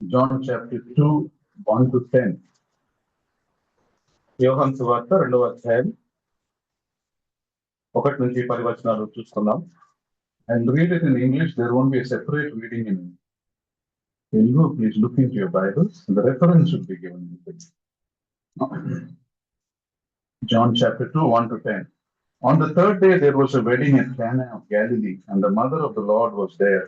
John chapter 2, 1 to 10. యోహాను సువార్త 2వ అధ్యాయం 1 నుంచి 10 వచనాలు చూస్తున్నాం. And read it in English. There won't be a separate reading in Telugu. Please look into your Bibles. The reference should be given. John chapter 2, 1 to 10. On the third day there was a wedding at Cana of Galilee, and the mother of the Lord was there.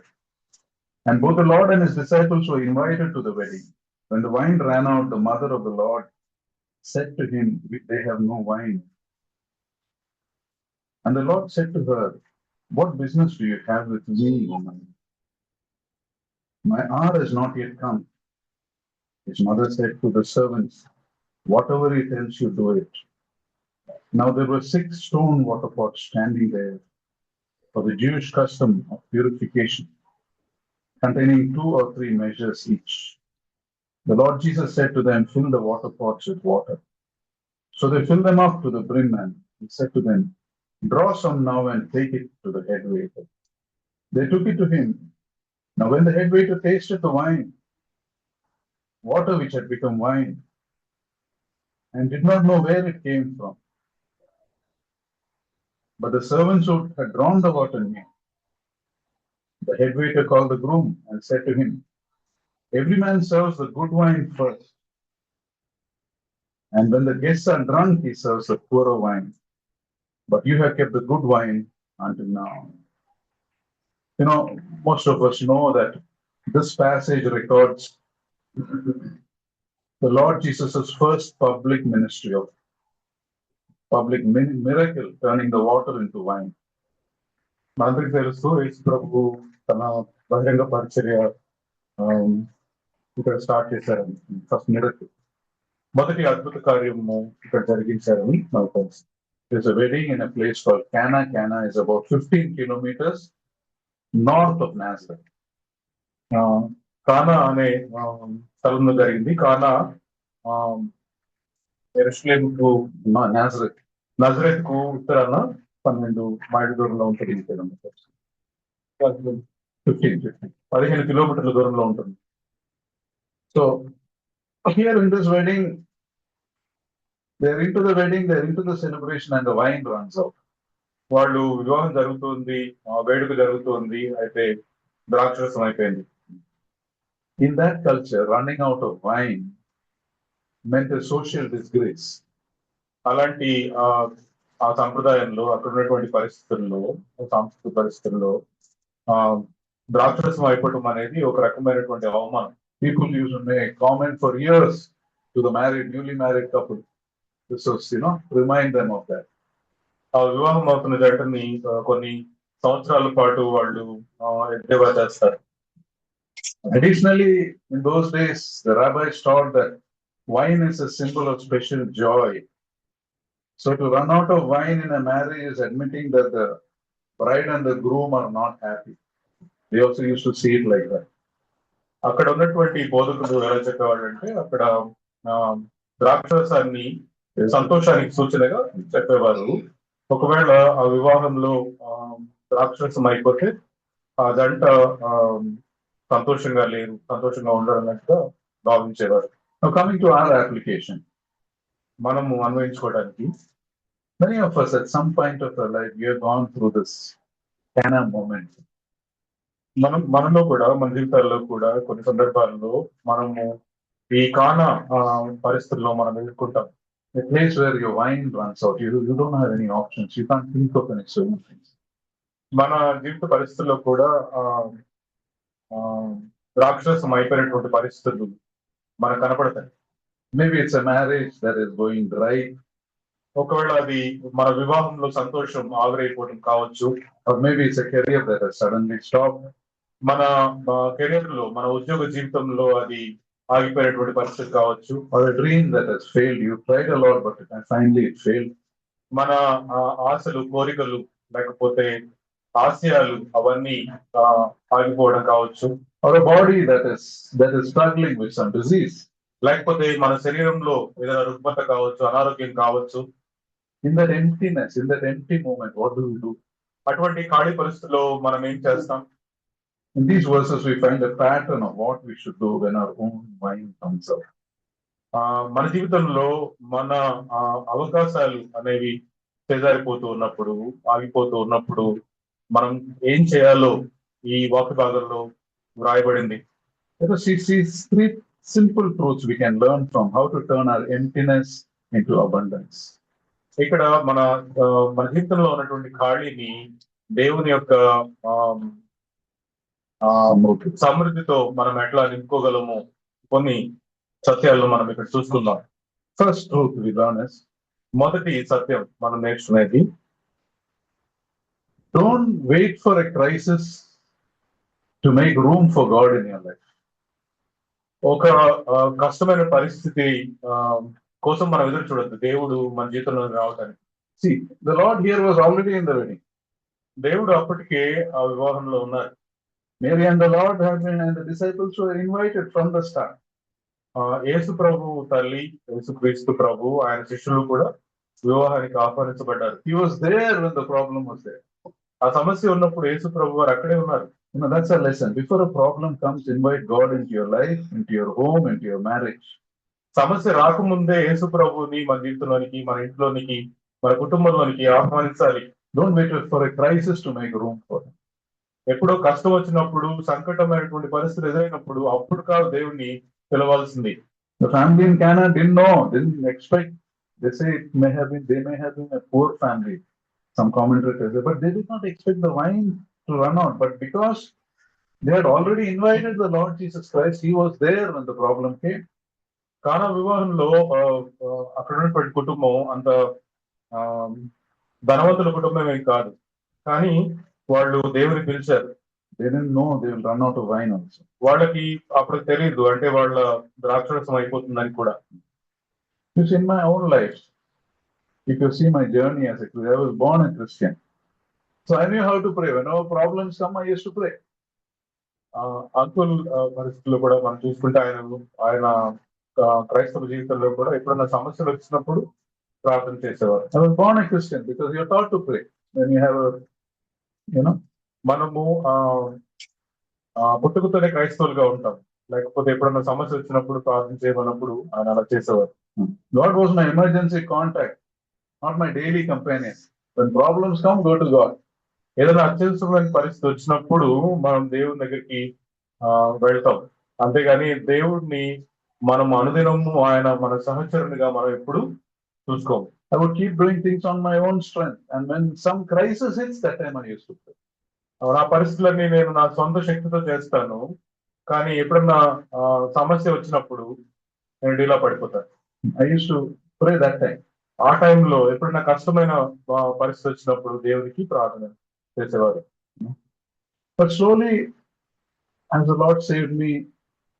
And both the Lord and his disciples were invited to the wedding. When the wine ran out, the mother of the Lord said to him, "They have no wine." And the Lord said to her, "What business do you have with me, woman? My hour has not yet come." His mother said to the servants, "Whatever he tells you, do it." Now there were 6 stone water pots standing there for the Jewish custom of purification, containing 2 or 3 measures each. The Lord Jesus said to them, "Fill the water pots with water." So they filled them up to the brim, and he said to them, "Draw some now and take it to the head waiter." They took it to him. Now when the head waiter tasted the wine, water which had become wine, and did not know where it came from, but the servants who had drawn the water knew, the head waiter called the groom and said to him, "Every man serves the good wine first, and when the guests are drunk, he serves the poorer wine. But you have kept the good wine until now." You know, most of us know that this passage records the Lord Jesus' first public ministry of public miracle, turning the water into wine. మనందరికి తెలుసు యేసు ప్రభు తన బహిరంగ పరిచర్య ఇక్కడ start చేశారని, first miracle, మొదటి అద్భుత కార్యము ఇక్కడ జరిగించారని నాకు తెలుసు. There's a wedding in a place called Cana. Cana is about 15 kilometers north of Nazareth. కానా అనే స్థలంలో జరిగింది. కానా యెరూషలేముకు నజరేత్ కు ఉత్తరాన 12 మైళ్ళ దూరంలో ఉంటుంది. 15 కిలోమీటర్ల దూరంలో ఉంటుంది. So here in this wedding, they're into the wedding, they're into the celebration, and the wine runs out. వాళ్ళు వివాహం జరుగుతుంది, వేడుక జరుగుతుంది, అయితే ద్రాక్షరసం అయిపోయింది. In that culture, running out of wine meant a social disgrace. అలాంటి ఆ సంప్రదాయంలో, అక్కడ ఉన్నటువంటి పరిస్థితుల్లో, సాంస్కృతిక పరిస్థితుల్లో ద్రాక్షరసం అయిపోవటం అనేది ఒక రకమైనటువంటి అవమానం. People used to make comment for years to the newly married couple. This was, remind them of that. ఆ వివాహం అవుతున్న జంటని కొన్ని సంవత్సరాల పాటు వాళ్ళు ఎద్దేవా చేస్తారు. Additionally, in those days, the rabbis taught that wine is a symbol of special joy. So to run out of wine in a marriage is admitting that the bride and the groom are not happy. They also used to see it like that. అక్కడ ఉన్నటువంటి బోధకులు ఎలా చెప్పేవాళ్ళు అంటే, అక్కడ ద్రాక్షరసాన్ని సంతోషానికి సూచనగా చెప్పేవారు. ఒకవేళ ఆ వివాహంలో ద్రాక్షరసం అయిపోతే ఆ జంట సంతోషంగా ఉండరన్నట్టుగా భావించేవారు. కమింగ్ టు అవర్ అప్లికేషన్, మనము అన్వయించుకోవడానికి, many of us at some point of our life we have gone through this Cana moment. మనలో కూడా, మన జీవితాల్లో కూడా కొన్ని సందర్భాల్లో మనము ఈ కానా పరిస్థితుల్లో మనం ఎదుర్కొంటాం. A place where your wine runs out, you don't have any options, you can't think of any solutions. మన జీవిత పరిస్థితుల్లో కూడా ద్రాక్షరసం అయిపోయినటువంటి పరిస్థితులు మనకు కనపడతాయి. Maybe it's a marriage that is going dry. ఒకవేళ అది మన వివాహంలో సంతోషం ఆవిరైపోవడం కావచ్చు. Or maybe it's a career that has suddenly stopped. మన కెరీర్ లో, మన ఉద్యోగ జీవితంలో అది ఆగిపోయినటువంటి పరిస్థితి కావచ్చు. Or a dream that has failed. You tried a lot but finally it failed. మన ఆశలు, కోరికలు, లేకపోతే ఆశయాలు అవన్నీ ఆగిపోవడం కావచ్చు. Or a body that is struggling with some disease. లేకపోతే మన శరీరంలో ఏదైనా రుగ్మత కావచ్చు, అనారోగ్యం కావచ్చు. In that emptiness, in that empty moment, what do we do? అటువంటి ఖాళీ పరిస్థితుల్లో మనం ఏం చేస్తాం? In these verses, we find a pattern of what we should do when our own wine comes up. మన జీవితంలో మన అవకాశాలు అనేవి చేజారిపోతూ ఉన్నప్పుడు, ఆగిపోతూ ఉన్నప్పుడు మనం ఏం చేయాలో ఈ వాక్య భాగంలో వ్రాయబడింది. Let us see three simple truths we can learn from how to turn our emptiness into abundance. ఇక్కడ మన జీవితంలో ఉన్నటువంటి ఖాళీని దేవుని యొక్క సమృద్ధితో మనం ఎట్లా నింపుకోగలము కొన్ని సత్యాలను మనం ఇక్కడ చూసుకుందాం. First truth we learn is, మొదటి సత్యం మనం నేర్చుకునేది, don't wait for a crisis to make room for God in your life. ఒక కష్టమైన పరిస్థితి కోసం మనం ఎదురు చూడద్దు దేవుడు మన జీవితంలో రావడానికి. See, the Lord here was already in the wedding. దేవుడు అప్పటికే ఆ వివాహంలో ఉన్నారు. Mary and the Lord have been, and the disciples were invited from the start. యేసు ప్రభు తల్లి, యేసు క్రీస్తు ప్రభు, ఆయన శిష్యులు కూడా వివాహానికి ఆహ్వానించబడ్డారు. He was there when the problem was there. ఆ సమస్య ఉన్నప్పుడు యేసు ప్రభు వారు అక్కడే ఉన్నారు. That's a lesson. Before a problem comes, invite God into your life, into your home, into your marriage. సమస్య రాకముందే యేసు ప్రభుని మన జీవితంలోనికి, మన ఇంట్లోనికి, మన కుటుంబంలోనికి ఆహ్వానించాలి. Don't wait for a crisis to make room for him. ఎప్పుడో కష్టం వచ్చినప్పుడు, సంకటమైనటువంటి పరిస్థితులు ఎదురైనప్పుడు అప్పుడు కాదు దేవుణ్ణి పిలవాల్సింది. The family in Cana didn't expect. They say they may have been a poor family. Some commentators say, but they did not expect the wine to run out. But because they had already invited the Lord Jesus Christ, he was there when the problem came. కానా వివాహంలో అక్కడ ఉన్నటువంటి కుటుంబం అంత ధనవంతుల కుటుంబం ఏం కాదు, కానీ వాళ్ళు దేవుని పిలిచారు. They didn't know they will run out of wine also. వాళ్ళకి అప్పుడు తెలియదు, అంటే వాళ్ళ ద్రాక్షరసం అయిపోతుందని కూడా. In my own life, if you see my journey as a Christian, I was born a Christian. So I knew how to pray. Whenever problems come, I used to pray. Uncle పరిస్థితుల్లో కూడా మనం చూసుకుంటే ఆయన క్రైస్తవ జీవితంలో కూడా ఎప్పుడన్నా సమస్యలు వచ్చినప్పుడు ప్రార్థన చేసేవారు. I was born a Christian because you're taught to pray. When you have మనము పుట్టుకతోనే క్రైస్తవులుగా ఉంటాం, లేకపోతే ఎప్పుడన్నా సమస్య వచ్చినప్పుడు ప్రార్థన చేయమన్నప్పుడు ఆయన అలా చేసేవారు. God was my emergency contact, not my daily companion. When problems come, go to God. ఏదైనా అత్యవసరమైన పరిస్థితి వచ్చినప్పుడు మనం దేవుని దగ్గరికి వెళ్తాం, అంతేగాని దేవుడిని మనం అనుదినము ఆయన మన సహచరునిగా మనం ఎప్పుడు చూసుకోము. I would keep doing things on my own strength, and when some crisis hits, that time I used to pray. నా పరిస్థితులన్నీ నేను నా సొంత శక్తితో చేస్తాను, కానీ ఎప్పుడన్నా సమస్య వచ్చినప్పుడు నేను డీలా పడిపోతాను. I used to pray that time. ఆ టైంలో ఎప్పుడన్నా కష్టమైన పరిస్థితి వచ్చినప్పుడు దేవునికి ప్రార్థన చేసేవారు. But slowly, as the Lord saved me,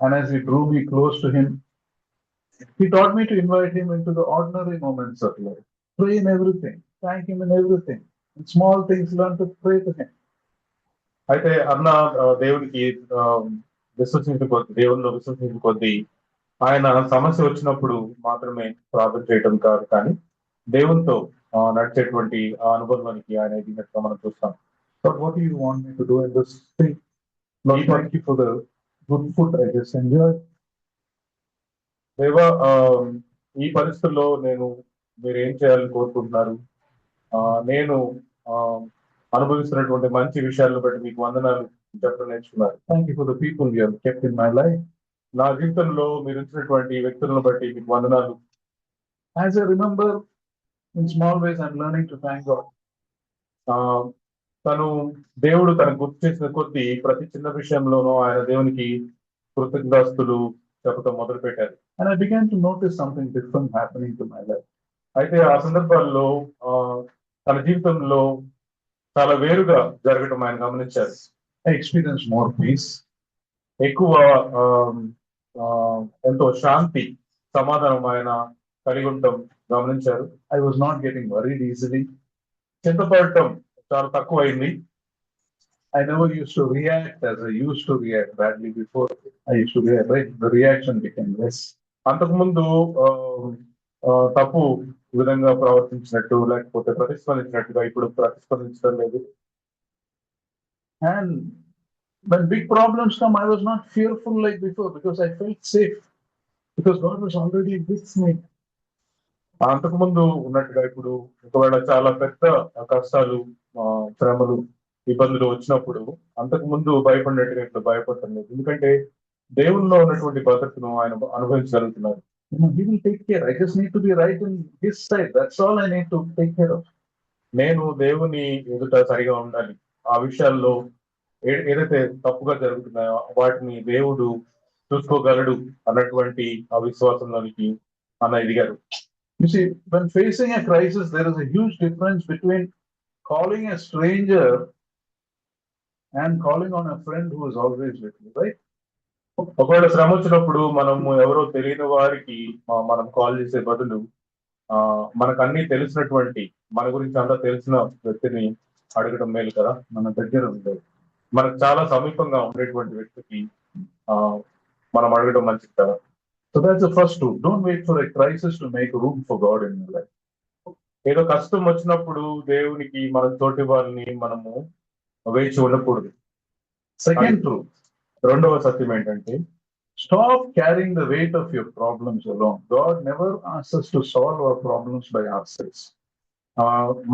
and as He drew me close to Him, He taught me to invite Him into the ordinary moments of life. Pray in everything, thank Him in everything. In small things, learn to pray to Him. అయితే అన్న దేవునికి దేవునిలో విశ్వసించిన కొద్దీ ఆయన సమస్య వచ్చినప్పుడు మాత్రమే ప్రార్థన చేయడం కాదు, కానీ దేవునితో నడిచేటువంటి ఆ అనుభవానికి ఆయన ఎదిగినట్టుగా మనం చూస్తాం. But what do you want me to do in this thing? Lord, thank you for the good food I just enjoyed. దేవా, ఈ పరిస్థితుల్లో మీరు ఏం చేయాలని కోరుకుంటున్నారు? నేను అనుభవిస్తున్నటువంటి మంచి విషయాలను బట్టి మీకు వందనాలు చెప్పడం నేర్చుకున్నారు. Thank you for the people you have kept in my life. నా జీవితంలో మీరు ఇచ్చినటువంటి వ్యక్తులను బట్టి మీకు వందనాలు. As I remember, in small ways, I'm learning to thank God. దేవుడు తనకు గుర్తు చేసిన కొద్దీ ప్రతి చిన్న విషయంలోనూ ఆయన దేవునికి కృతజ్ఞతాస్తులు చెప్పడం మొదలు పెట్టారు. And I began to notice something different happening to my life. అయితే ఆ సందర్భాల్లో తన జీవితంలో చాలా వేరుగా జరగటం ఆయన గమనించారు. I experienced more peace. ఎక్కువ ఎంతో శాంతి, సమాధానం ఆయన కలిగి ఉండటం గమనించారు. I was not getting worried easily. చింతపడటం చాలా తక్కువైంది. I never used to react as I used to react badly before. I used to react, right? The reaction became less. అంతకుముందు తప్పు విధంగా ప్రవర్తించినట్టు, లేకపోతే ప్రతిస్పందించినట్టుగా ఇప్పుడు ప్రతిస్పందించడం లేదు. And When big problems come, I was not fearful like before because I felt safe. Because God was already with me. అంతకుముందు ఉన్నట్టుగా ఇప్పుడు ఒకవేళ చాలా పెద్ద కష్టాలు, శ్రమలు, ఇబ్బందులు వచ్చినప్పుడు అంతకు ముందు భయపడినట్టుగా ఇప్పుడు భయపడటం లేదు. ఎందుకంటే దేవునిలో ఉన్నటువంటి భద్రతను ఆయన అనుభవించగలుగుతున్నారు. He will take care. I just need to be right in His side. That's all I need to take care of. నేను దేవుని ఎదుట సరిగా ఉండాలి. ఆ విషయాల్లో ఏదైతే తప్పుగా జరుగుతున్నాయో వాటిని దేవుడు చూసుకోగలడు అన్నటువంటి ఆ విశ్వాసంలోనికి అన్న ఎదిగారు. You see, when facing a crisis, there is a huge difference between calling a stranger and calling on a friend who is always with you, right? ఒకవేళ శ్రమ వచ్చినప్పుడు మనము ఎవరో తెలియని వారికి మనం కాల్ చేసే బదులు మనకు అన్ని తెలిసినటువంటి, మన గురించి అంతా తెలిసిన వ్యక్తిని అడగడం మేలు కదా. మన దగ్గర ఉండేది, మనకు చాలా సమీపంగా ఉండేటువంటి వ్యక్తికి మనం అడగడం మంచిది కదా. So that's the first rule. Don't wait for a crisis to make room for God in your life. ఏదో కష్టం వచ్చినప్పుడు దేవునికి మన తోటి వారిని మనము వేచి ఉండకూడదు. Second rule, రెండవ సత్యం ఏంటంటే, stop carrying the weight of your problems alone. God never asks us to solve our problems by ourselves.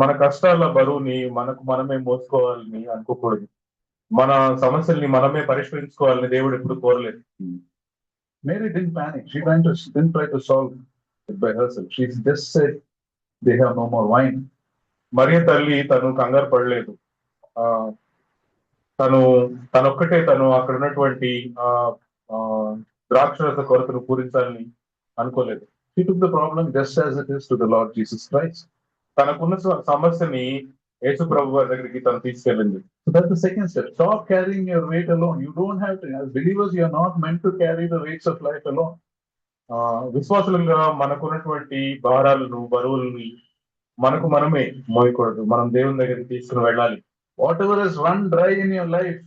మన కష్టాల బరువుని మనకు మనమే మోసుకోవాలని అనుకోకూడదు. మన సమస్యల్ని మనమే పరిష్కరించుకోవాలని దేవుడు ఎప్పుడు కోరలేదు. Mary didn't panic. She didn't try to solve it by herself. She just said, they have no more wine. మరియ తల్లి తను కంగారు పడలేదు. తనొక్కటే అక్కడ ఉన్నటువంటి ద్రాక్షరస కొరతను పూరించాలని అనుకోలేదు. She took the problem just as it is to the Lord Jesus Christ. తనకున్న సమస్యని యేసు ప్రభు వారి దగ్గరికి తను తీసుకెళ్ళింది. So that's the second step. Stop carrying your weight alone. You don't have to. As believers, you are not meant to carry the weights of life alone. విశ్వాసులుగా మనకున్నటువంటి భారాలను, బరువులని మనకు మనమే మోయకూడదు. మనం దేవుని దగ్గరికి తీసుకుని వెళ్ళాలి. Whatever has run dry in your life,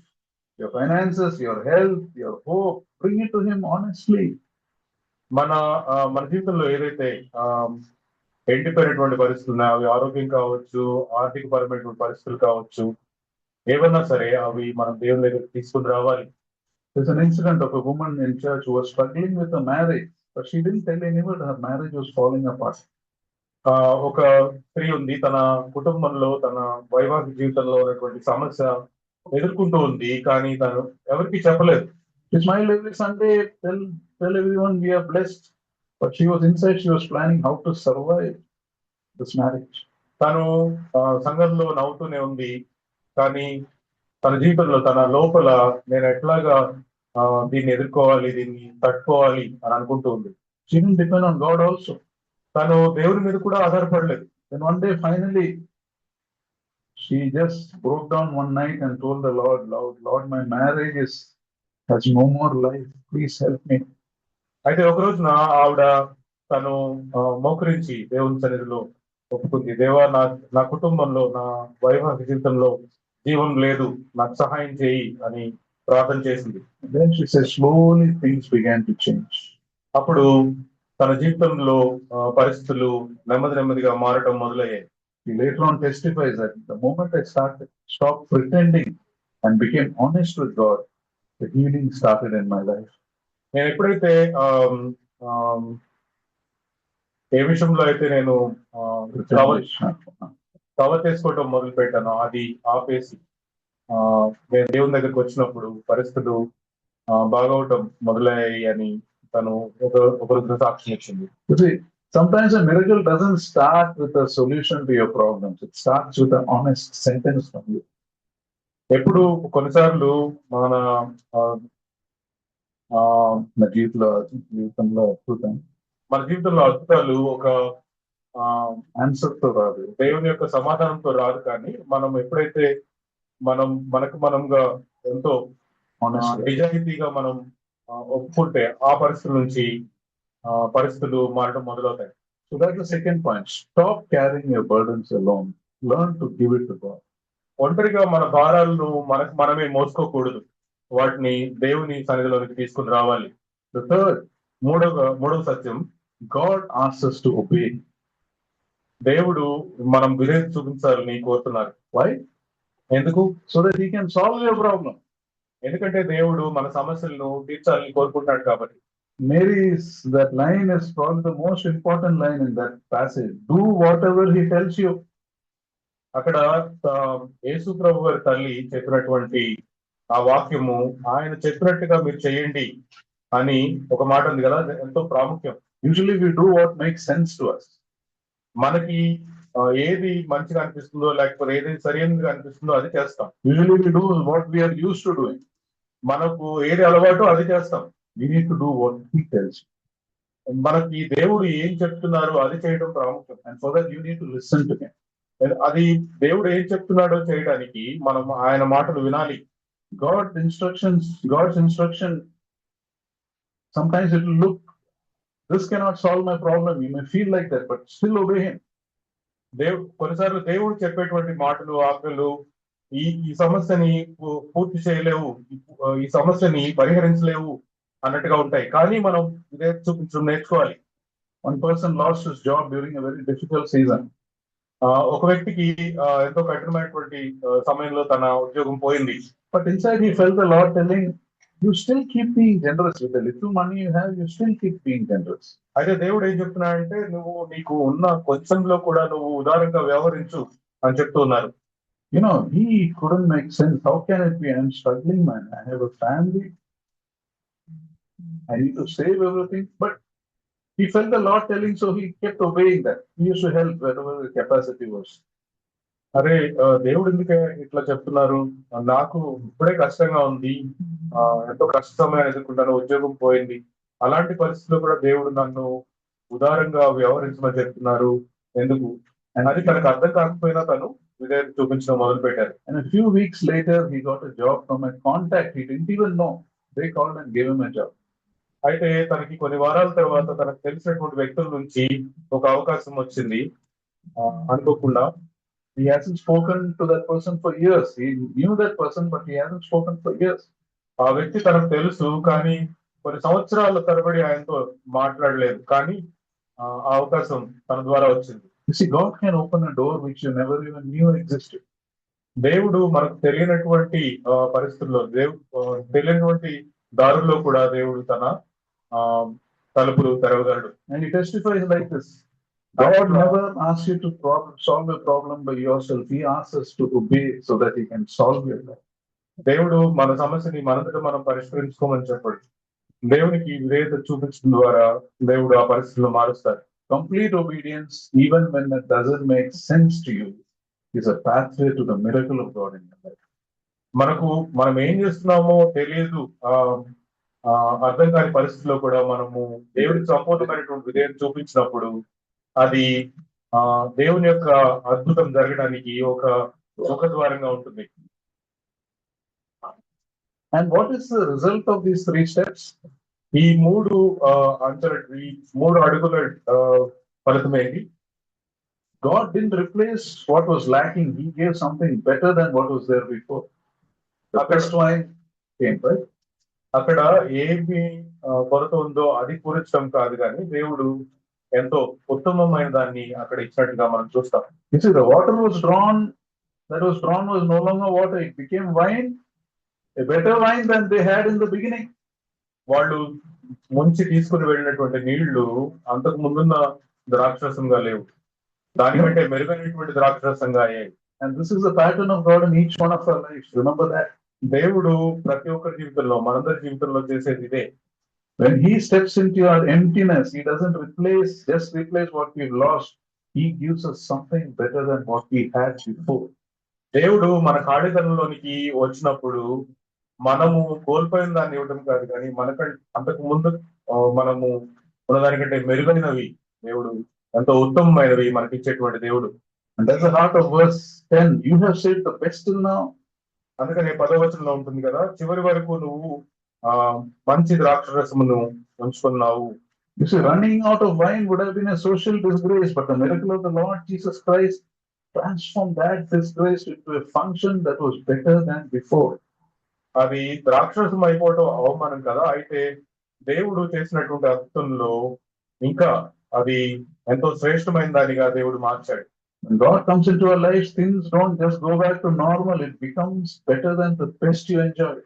your finances, your health, your hope, bring it to Him honestly. మన జీవితంలో ఏదైతే ఎండిపోయినటువంటి పరిస్థితులు ఉన్నాయి, అవి ఆరోగ్యం కావచ్చు, ఆర్థిక పరమైనటువంటి పరిస్థితులు కావచ్చు, ఏమన్నా సరే అవి మనం దేవుని దగ్గర తీసుకుని రావాలి. There's an incident of a woman in church who was struggling with a marriage, but she didn't tell anyone her marriage was falling apart. ఒక స్త్రీ ఉంది, తన కుటుంబంలో తన వైవాహిక జీవితంలో ఉన్నటువంటి సమస్య ఎదుర్కొంటూ ఉంది, కానీ తను ఎవరికి చెప్పలేదు. She smiled every Sunday, tell everyone we are blessed. But she was inside, she was planning how to survive this marriage. తను సంఘంలో నవ్వుతూనే ఉంది, కానీ తన జీవితంలో తన లోపల నేను ఎట్లాగా దీన్ని ఎదుర్కోవాలి, దీన్ని తట్టుకోవాలి అని అనుకుంటూ ఉంది. She didn't depend on God also. తను దేవుడి మీద కూడా ఆధారపడలేదు. Then one day finally she just broke down one night and told the Lord, my marriage has no more life. Please help me. అయితే ఒక రోజున ఆవిడ తను మోకరించి దేవుని సన్నిధిలో ఒప్పుకుంది, దేవా నా కుటుంబంలో, నా వైవాహిక జీవితంలో జీవం లేదు, నాకు సహాయం చేయి అని ప్రార్థన చేసింది. Then she said slowly things began to change. అప్పుడు తన జీవితంలో పరిస్థితులు నెమ్మదిగా మారటం మొదలయ్యాయి. He later on testifies that the moment I stopped pretending and became honest with God, the healing started in my life. నేను ఎప్పుడైతే ఏ విషయంలో అయితే నేను కవర్ చేసుకోవటం మొదలు పెట్టాను, అది ఆపేసి నేను దేవుని దగ్గరికి వచ్చినప్పుడు పరిస్థితులు బాగవటం మొదలయ్యాయి అని తను ఒక సాక్ష్యం ఇచ్చింది. Sometimes a miracle doesn't start with a solution to your problems. It starts with an honest sentence from you. ఎప్పుడు కొన్నిసార్లు మన జీవితంలో అద్భుతాలు ఒక ఆన్సర్ తో రాదు, దేవుని యొక్క సమాధానంతో రాదు, కానీ మనం ఎప్పుడైతే మనముగా ఎంతో నిజాయితీగా మనం ఒప్పుకుంటే ఆ పరిస్థితుల నుంచి పరిస్థితులు మారడం మొదలవుతాయి. So that's the second point. Stop carrying your burdens alone. Learn to give it to God. ఒంటరిగా మన భారాలను మనమే మోసుకోకూడదు, వాటిని దేవుని సన్నిధిలోనికి తీసుకుని రావాలి. The third, మూడవ సత్యం, God asks us to obey. దేవుడు మనం విధేయత చూపించాలని కోరుతున్నారు. Why? ఎందుకు? So that He can solve your problem. ఎందుకంటే దేవుడు మన సమస్యలను తీర్చాలని కోరుకుంటున్నాడు కాబట్టి. Mary's, that line is probably the most important line in that passage. Do whatever he tells you. అక్కడ యేసు ప్రభు వారి తల్లి చెప్పినటువంటి ఆ వాక్యము, ఆయన చెప్పినట్టుగా మీరు చేయండి అని ఒక మాట ఉంది కదా, అది ఎంతో ప్రాముఖ్యం. Usually we do what makes sense to us. మనకి ఏది మంచిగా అనిపిస్తుందో లేకపోతే ఏది సరైనదిగా అనిపిస్తుందో అది చేస్తాం. Usually we do what we are used to doing. మనకు ఏది అలవాటో అది చేస్తాం. We need to do what he tells you. మనకి దేవుడు ఏం చెప్తున్నారో అది చేయడం ప్రాముఖ్యం. And for that you need to listen to him. అది దేవుడు ఏం చెప్తున్నాడో చేయడానికి మనం ఆయన మాటలు వినాలి. God's instruction, sometimes it will look, this cannot solve my problem. You may feel like that, but still obey him. కొన్నిసార్లు దేవుడు చెప్పేటువంటి మాటలు, ఆజ్ఞలు ఈ సమస్యని పూర్తి చేయలేవు, ఈ సమస్యని పరిహరించలేవు అన్నట్టుగా ఉంటాయి. కానీ మనం ఇదే చూపించడం నేర్చుకోవాలి. One person lost his job during a very difficult season. ఒక వ్యక్తికి ఎంతో కఠినమైనటువంటి సమయంలో తన ఉద్యోగం పోయింది. But inside he felt the Lord telling, you still keep being generous with the little money you have, you still keep being generous. అయితే దేవుడు ఏం చెప్తున్నాడంటే, నువ్వు నీకు ఉన్న కొంచెంలో కూడా నువ్వు ఉదారంగా వ్యవహరించు అని చెప్తున్నారు. You know, he couldn't make sense. How can it be? I'm struggling, man. I have a family. I need to save everything. But he felt the Lord telling, so he kept obeying that. He used to help wherever the capacity was. అరే దేవుడు ఎందుకే ఇట్లా చెప్తున్నారు, నాకు ఇప్పుడే కష్టంగా ఉంది, ఎంతో కష్ట సమయాన్ని ఎదుర్కొంటాను, ఉద్యోగం పోయింది, అలాంటి పరిస్థితుల్లో కూడా దేవుడు నన్ను ఉదారంగా వ్యవహరించమని చెప్తున్నారు ఎందుకు? అది తనకు అర్థం కాకపోయినా తను విధేయత చూపించడం మొదలు పెట్టారు. And a few weeks later he got a job from a contact he didn't even know. They called and gave him a job. అయితే తనకి కొన్ని వారాల తర్వాత తనకు తెలిసినటువంటి వ్యక్తుల నుంచి ఒక అవకాశం వచ్చింది అనుకోకుండా. He hasn't spoken to that person for years. He knew that person, but he hasn't spoken for years. ఆ వ్యక్తి తనకు తెలుసు, కానీ కొన్ని సంవత్సరాల తరబడి ఆయనతో మాట్లాడలేదు, కానీ ఆ అవకాశం తన ద్వారా వచ్చింది. You see, God can open a door which you never even knew existed. దేవుడు మనకు తెలియనటువంటి పరిస్థితుల్లో, తెలియనటువంటి దారుల్లో కూడా దేవుడు తన తలుపులు తెరవగలడు. And he testifies like this. God never asks you to solve a problem by yourself. He asks us to obey so that he can solve your life. దేవుడు మన సమస్యని మనంతట మనం పరిష్కరించుకోమని చెప్పాడు. దేవునికి విధేయత చూపించడం ద్వారా దేవుడు ఆ పరిస్థితులను మారుస్తాడు. Complete obedience, even when it doesn't make sense to you, is a pathway to the miracle of God in your life. మనం ఏం చేస్తున్నామో తెలియదు, అర్థం కాని పరిస్థితిలో కూడా మనము దేవుడికి సంపూర్ణమైనటువంటి విధేయత చూపించినప్పుడు అది దేవుని యొక్క అద్భుతం జరగడానికి ఒక ముఖద్వారంగా ఉంటుంది. And what is the result of these 3 steps? ఈ 3 అడుగుల ఫలితం ఏంటి? God didn't replace what was lacking. He gave something better than what was there before. The best wine came, right? అక్కడ ఏమి కొరత ఉందో అది పూరించడం కాదు, కానీ దేవుడు ఎంతో ఉత్తమమైన దాన్ని అక్కడ ఇచ్చినట్టుగా మనం చూస్తాం. You see, the water was drawn, was no longer water. It became wine, a better wine than they had in the beginning. వాళ్ళు ముంచి తీసుకుని వెళ్ళినటువంటి నీళ్లు అంతకు ముందున్న ద్రాక్షరసంగా లేవు, దానికంటే మెరుగైనటువంటి ద్రాక్షరసంగా అయ్యాయి. And this is the pattern of God in each one of our lives. Remember that. దేవుడు ప్రతి ఒక్కరి జీవితంలో, మనందరి జీవితంలో చేసేది ఇదే. When he steps into your emptiness, he doesn't just replace what we've lost. He gives us something better than what we had before. దేవుడు మన ఖాళీతనంలోనికి వచ్చినప్పుడు మనము కోల్పోయిన దాన్ని ఇవ్వడం కాదు, కానీ మనకంటే అంతకు ముందు మనము ఉన్నదానికంటే మెరుగైనవి దేవుడు, ఎంతో ఉత్తమమైనవి మనకి ఇచ్చేటువంటి దేవుడు. And that's the heart of verse 10. You have saved the best till now. అందుకని 10వ వచనంలో ఉంటుంది కదా, చివరి వరకు నువ్వు మంచి ద్రాక్షరసమును ఉంచుకున్నావు. You see, running out of wine would have been a social disgrace, but the miracle of the Lord Jesus Christ transformed that disgrace into a function that was better than before. అది ద్రాక్షరసం అయిపోవటం అవమానం కదా, అయితే దేవుడు చేసినటువంటి అద్భుతంలో ఇంకా అది ఎంతో శ్రేష్టమైన దానిగా దేవుడు మార్చాడు. When God comes into our lives, things don't just go back to normal. It becomes better than the best you enjoyed.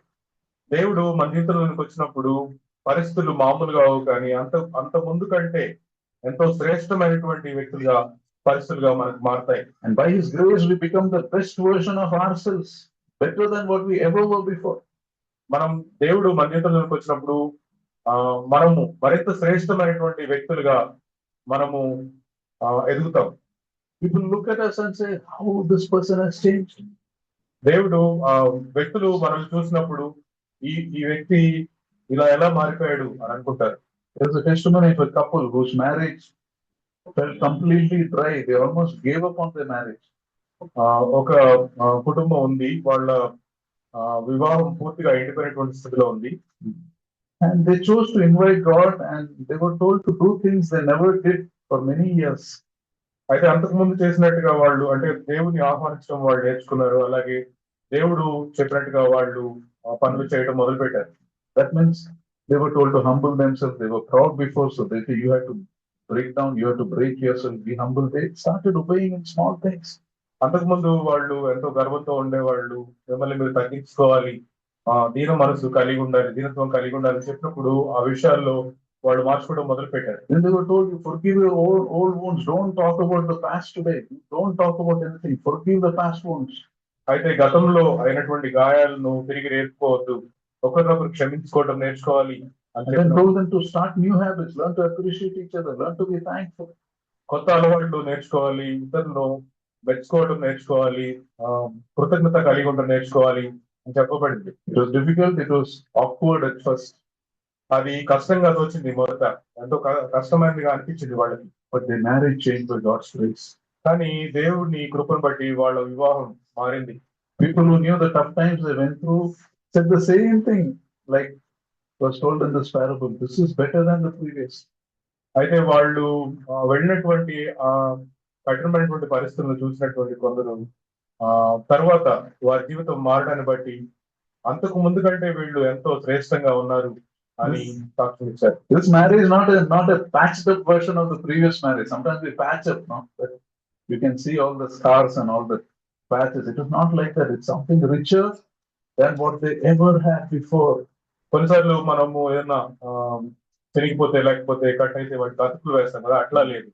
దేవుడు మన జీవితంలోకి వచ్చినప్పుడు పరిస్థితులు మామూలుగా అవు కానీ అంత అంత ముందు కంటే ఎంతో శ్రేష్టమైనటువంటి వ్యక్తులుగా పరిస్థితులుగా మనకు మారుతాయి. And by His grace, we become the best version of ourselves, better than what we ever were before. మనం దేవుడు మన జీవితంలోకి వచ్చినప్పుడు మనము మరింత శ్రేష్టమైనటువంటి వ్యక్తులుగా మనము ఎదుగుతాం. People look at us and say, how this person has changed. దేవుడు వ్యక్తులు మనం చూసినప్పుడు ఈ వ్యక్తి ఇలా ఎలా మారిపోయాడు అని అనుకుంటారు. There's a testimony of a couple whose marriage felt completely dry. They almost gave up on their marriage. ఒక కుటుంబం ఉంది, వాళ్ళ వివాహం పూర్తిగా ఎండిపోయినటువంటి స్థితిలో ఉంది. And they chose to invite God, and they were told to do things they never did for many years. అయితే అంతకు ముందు చేసినట్టుగా వాళ్ళు అంటే దేవుని ఆహ్వానించడం వాళ్ళు నేర్చుకున్నారు. అలాగే దేవుడు చెప్పినట్టుగా వాళ్ళు పనులు చేయడం మొదలు పెట్టారు. That means they were told to humble themselves. They were proud before, so they say you have to break down, you have to break yourself, be humble. They started obeying in small things. అంతకు ముందు వాళ్ళు ఎంతో గర్వంతో ఉండేవాళ్ళు, మిమ్మల్ని మీరు తగ్గించుకోవాలి, దీన మనసు కలిగి ఉండాలి, దీనత్వం కలిగి ఉండాలి చెప్పినప్పుడు ఆ విషయాల్లో వాళ్ళు మార్చుకోవడం మొదలు పెట్టారు. Then they were told, you forgive your old wounds. Don't talk about the past today. Don't talk about anything. Forgive the past wounds. అయితే గతంలో అయినటువంటి గాయాలను తిరిగి రేపుకోవద్దు, ఒకరినొకరు క్షమించుకోవడం నేర్చుకోవాలి. And then told them to start new habits, learn to appreciate each other, learn to be thankful. కొత్త అలవాట్లు నేర్చుకోవాలి, ఇతరులను మెచ్చుకోవడం నేర్చుకోవాలి, కృతజ్ఞత కలిగి ఉండడం నేర్చుకోవాలి అని చెప్పబడింది. It was difficult, it was awkward at first. అది కష్టంగా తోచింది మొదట, ఎంతో కష్టమైనదిగా అనిపించింది వాళ్ళకి. But their marriage changed by God's grace. కానీ దేవుని కృపను బట్టి వాళ్ళ వివాహం మారింది. People who knew the tough times they went through said the same thing, like was told in this parable. This is better than the previous. అయితే వాళ్ళు వెళ్ళినటువంటి కఠినమైనటువంటి పరిస్థితులను చూసినటువంటి కొందరు తర్వాత వారి జీవితం మారడాన్ని బట్టి అంతకు ముందు కంటే వీళ్ళు ఎంతో శ్రేష్టంగా ఉన్నారు అని సాక్ష్యం ఇచ్చారు. This marriage is not a patched up version of the previous marriage. Sometimes we patch up, no? But you can see all the scars and all the patches. It is not like that. It's something richer than what they ever had before. కొన్నిసార్లు మనము ఏదైనా తిరిగిపోతే లేకపోతే cut అయితే వాటికి అతుకులు వేస్తాం కదా, అట్లా లేదు,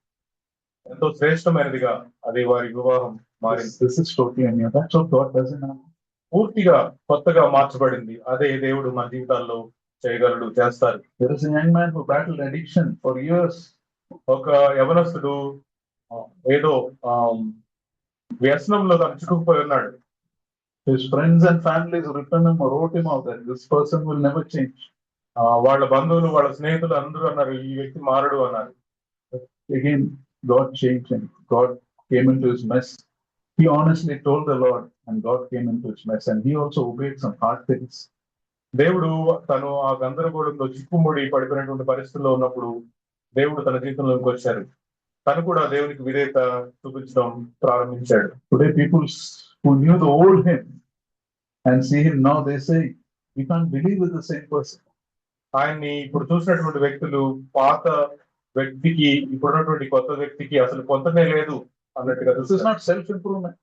ఎంతో శ్రేష్టమైనదిగా అది వారి వివాహం మారింది. This is totally new. That's what God does in our life. పూర్తిగా కొత్తగా మార్చబడింది. అదే దేవుడు మన జీవితాల్లో చేయగలడు, చేస్తారు. There is a young man who battled addiction for years. ఒక యవనస్తుడు ఏదో వ్యసనంలో తను చిక్కుకుపోయి ఉన్నాడు. His friends and families written him or wrote him out that this person will never change. వాళ్ళ బంధువులు వాళ్ళ స్నేహితులు అందరూ అన్నారు ఈ వ్యక్తి మారడు అన్నారు. Again, God changed him. God came into his mess. He honestly told the Lord, and God came into his mess, and he also obeyed some hard things. దేవుడు తను ఆ గందరగోళంలో చిక్కుముడి పడిపోయినటువంటి పరిస్థితుల్లో ఉన్నప్పుడు దేవుడు తన జీవితంలోకి వచ్చారు. తను కూడా దేవునికి విధేయత చూపించడం ప్రారంభించాడు. Today, people who knew the old him and see him now, they say, "We can't believe it's the same person." ఆయన్ని ఇప్పుడు చూసినటువంటి వ్యక్తులు పాత వ్యక్తికి ఇప్పుడున్నటువంటి కొత్త వ్యక్తికి అసలు కొంతనే లేదు అన్నట్టుగా. This is not self-improvement.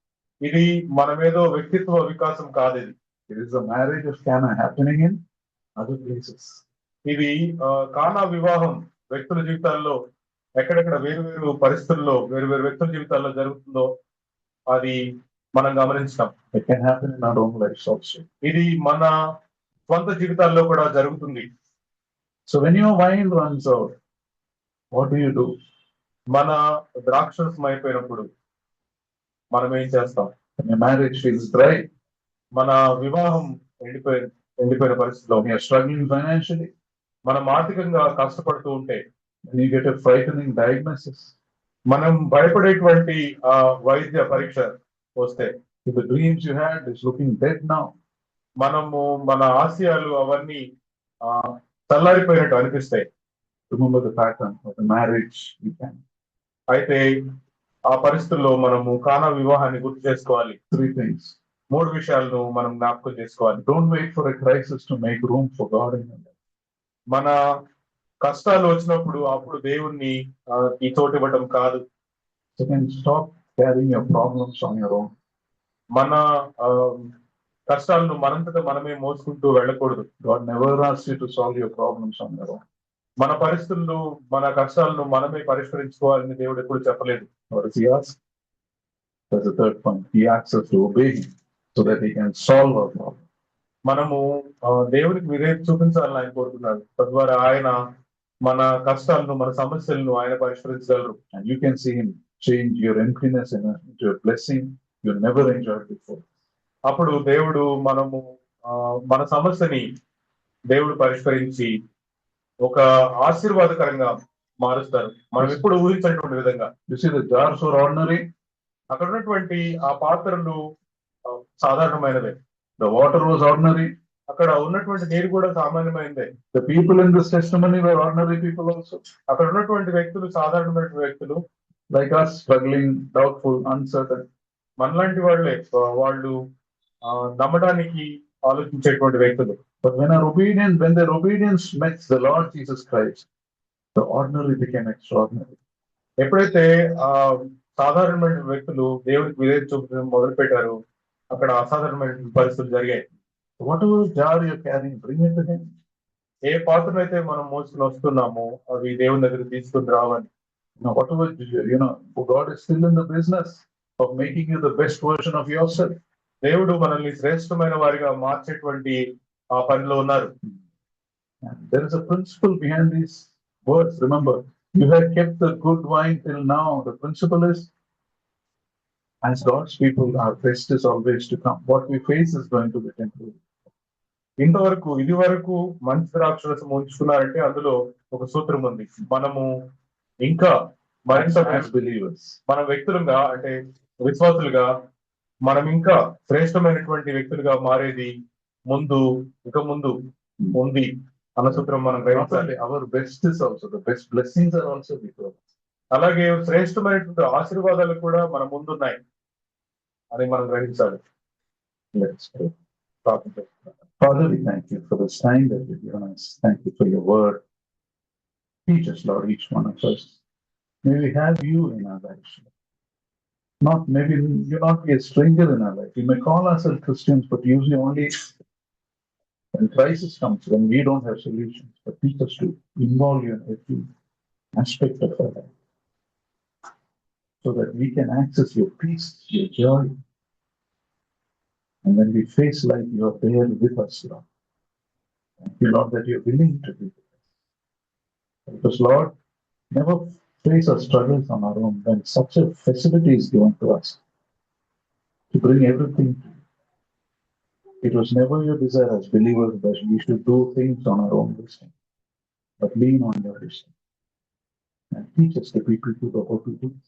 ఇది మనమేదో వ్యక్తిత్వ వికాసం కాదు. It is a marriage of Cana happening in other places. ఇది కానా వివాహం వ్యక్తుల జీవితాల్లో ఎక్కడెక్కడ వేరు వేరు పరిస్థితుల్లో వేరు వేరు వ్యక్తుల జీవితాల్లో జరుగుతుందో అది మనం గమనించాం. It can happen in our own lives also. ఇది మన స్వంత జీవితాల్లో కూడా జరుగుతుంది. So when your wine runs out, what do? మన ద్రాక్షరసం అయిపోయినప్పుడు మనం ఏం చేస్తాం? When your marriage feels dry, మన వివాహం ఎండిపోయిన పరిస్థితిలో, when you are struggling financially, మనం ఆర్థికంగా కష్టపడుతూ ఉంటే, when you get a frightening diagnosis, మనం భయపడేటువంటి వైద్య పరీక్ష వస్తే, if the dreams you had is looking dead now, మనము మన ఆశయాలు అవన్నీ చల్లారిపోయినట్టు అనిపిస్తాయి. remember the pattern of the marriage you can. అయితే ఆ పరిస్థితుల్లో మనము కానా వివాహాన్ని గుర్తు చేసుకోవాలి. 3 things. 3 విషయాలను మనం జ్ఞాపకం చేసుకోవాలి. Don't wait for a crisis to make room for God in your life. మన కష్టాలు వచ్చినప్పుడు అప్పుడు దేవుణ్ణి ఈ చోటు ఇవ్వటం కాదు. Second, stop carrying your problems on your own. మన కష్టాలను మనంతటా మనమే మోసుకుంటూ వెళ్ళకూడదు. God never asks you to solve your problems on your own. మన పరిస్థితులు, మన కష్టాలను మనమే పరిష్కరించుకోవాలని దేవుడు ఎప్పుడు చెప్పలేదు. What does he ask? That's the third point. He asks us to obey him so that he can solve our problem. మనము దేవునికి విధేయత చూపించాలని ఆయన కోరుతున్నాడు. తద్వారా ఆయన మన కష్టాలను, మన సమస్యలను ఆయన పరిష్కరించగలరు. And you can see him change your emptiness into a blessing you never enjoyed before. అప్పుడు దేవుడు మన సమస్యని దేవుడు పరిష్కరించి ఒక ఆశీర్వాదకరంగా మారుస్తారు. మనం ఎప్పుడు ఊహించినటువంటి విధంగా. You see, the jars were ordinary. అక్కడ ఉన్నటువంటి ఆ పాత్రలు సాధారణమైనవే. The water was ordinary. అక్కడ ఉన్నటువంటి నీరు కూడా సామాన్యమైనదే. The people in this testimony were ordinary people also. అక్కడ ఉన్నటువంటి వ్యక్తులు సాధారణమైన వ్యక్తులు, like us, struggling, doubtful, uncertain. మనలాంటి వాళ్ళే. వాళ్ళు నమ్మడానికి ఆలోచించేటువంటి వ్యక్తులు. But when their obedience met the Lord Jesus Christ, the ordinary became extraordinary. ఎప్పుడైతే సాధారణమైన వ్యక్తులు దేవునికి విధేయత చూపడం మొదలు పెట్టారు, అక్కడ అసాధారణమైన పరిస్థితులు జరిగాయి. Whatever jar you're carrying, bring it to him. ఏ పాత్రనైతే మనం మోసుకుని వస్తున్నామో అవి దేవుని దగ్గర తీసుకుని రావాలి. Now, whatever God is still in the business of making you the best version of yourself. దేవుడు మనల్ని శ్రేష్టమైన వారిగా మార్చేటువంటి ఆ పనిలో ఉన్నారు. And there is a principle behind these words. Remember, you have kept the good wine till now. The principle is, as God's people, our best is always to come. What we face is going to be temporary. ఇది వరకు మంచి ద్రాక్షరసం ఉంచుకున్నారంటే అందులో ఒక సూత్రం ఉంది. మనము ఇంకా మరింత believers, మన వ్యక్తులుగా అంటే విశ్వాసులుగా మనం ఇంకా శ్రేష్టమైనటువంటి వ్యక్తులుగా మారేది ముందు ఉంది అన్న సూత్రం మనం గ్రహించాలి. Our best is also, the best blessings are also before us. అలాగే శ్రేష్టమైనటువంటి ఆశీర్వాదాలు కూడా మన ముందున్నాయి అని మనం గ్రహించాలి. Let's pray. Father, we thank you for this time that you've given us. Thank you for your word. Teach us, Lord, each one of us. May we have you in our lives. Maybe you not be a stranger in our life. You may call ourselves Christians, but usually only when crisis comes, when we don't have solutions. But teach us to involve you in every aspect of our life, so that we can access your peace, your joy. And when we face life, you are there with us, Lord. Thank you, Lord, that you're willing to be with us. Because, Lord, never face our struggles on our own when such a facility is given to us to bring everything to you. It was never your desire as believers that we should do things on our own wisdom, but lean on your wisdom. And teach us to be people of obedience.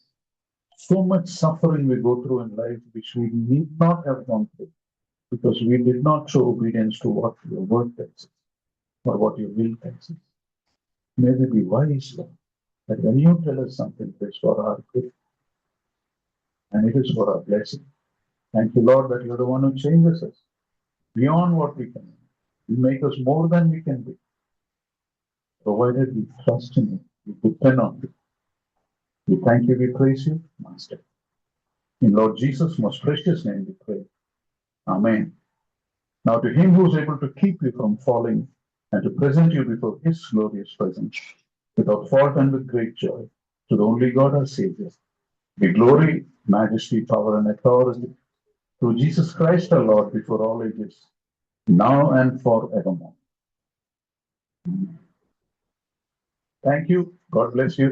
So much suffering we go through in life which we need not have gone through, because we did not show obedience to what your word tells us or what your will tells us. May we be wise, Lord, that when you tell us something, it is for our good and it is for our blessing. Thank you, Lord, that you're the one who changes us beyond what we can. You make us more than we can be, provided we trust in you, we depend on you. We thank you, we praise you, Master. In Lord Jesus' most precious name we pray. Amen. Now to him who is able to keep you from falling and to present you before his glorious presence without fault and with great joy, to the only God our Savior, be glory, majesty, power, and authority through Jesus Christ our Lord before all ages, now and forevermore. Thank you. God bless you.